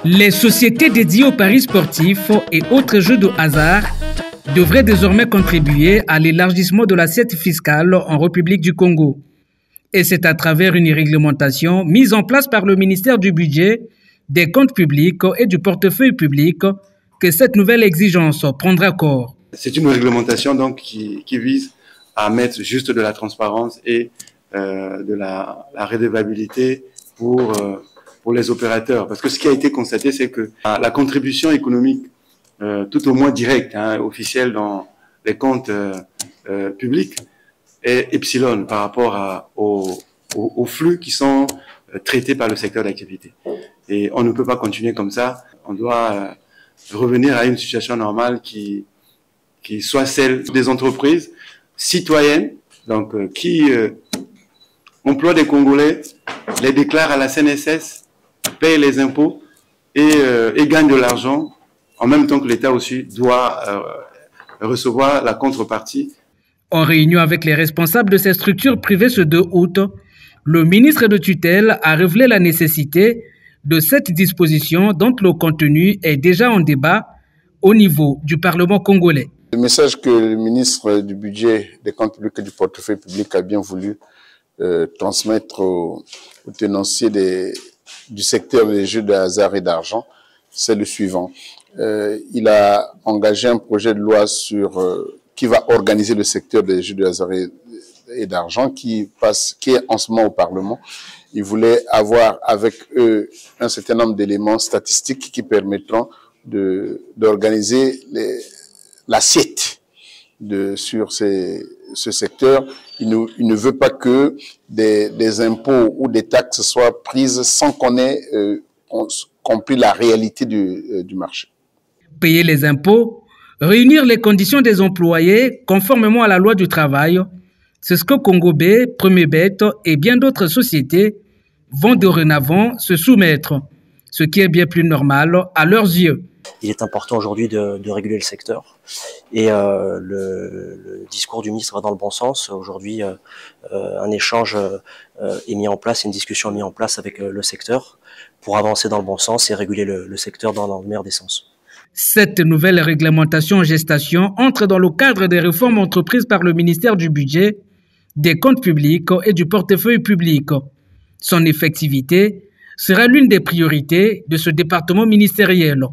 Les sociétés dédiées aux paris sportifs et autres jeux de hasard devraient désormais contribuer à l'élargissement de l'assiette fiscale en République du Congo. Et c'est à travers une réglementation mise en place par le ministère du Budget, des Comptes publics et du Portefeuille public que cette nouvelle exigence prendra corps. C'est une réglementation donc qui vise à mettre juste de la transparence et de la redevabilité pour les opérateurs. Parce que ce qui a été constaté, c'est que la contribution économique, tout au moins directe, officielle dans les comptes publics, est epsilon par rapport aux flux qui sont traités par le secteur d'activité. Et on ne peut pas continuer comme ça. On doit revenir à une situation normale qui soit celle des entreprises citoyennes, donc qui emploient des Congolais, les déclarent à la CNSS, payent les impôts et gagnent de l'argent, en même temps que l'État aussi doit recevoir la contrepartie. En réunion avec les responsables de ces structures privées ce 2 août, le ministre de tutelle a révélé la nécessité de cette disposition dont le contenu est déjà en débat au niveau du Parlement congolais. Le message que le ministre du Budget, des Comptes publics et du Portefeuille public a bien voulu transmettre aux tenanciers du secteur des jeux de hasard et d'argent, c'est le suivant. Il a engagé un projet de loi qui va organiser le secteur des jeux de hasard et d'argent qui est en ce moment au Parlement. Il voulait avoir avec eux un certain nombre d'éléments statistiques qui permettront d'organiser l'assiette sur ce secteur. Il ne veut pas que des impôts ou des taxes soient prises sans qu'on ait compris la réalité du marché. Payer les impôts, réunir les conditions des employés conformément à la loi du travail, c'est ce que Congo B, Premier Bet et bien d'autres sociétés vont dorénavant se soumettre, ce qui est bien plus normal à leurs yeux. Il est important aujourd'hui de réguler le secteur et le discours du ministre va dans le bon sens. Aujourd'hui, un échange est mis en place, une discussion est mise en place avec le secteur pour avancer dans le bon sens et réguler le secteur dans le meilleur des sens. Cette nouvelle réglementation en gestation entre dans le cadre des réformes entreprises par le ministère du Budget, des Comptes publics et du Portefeuille public. Son effectivité sera l'une des priorités de ce département ministériel.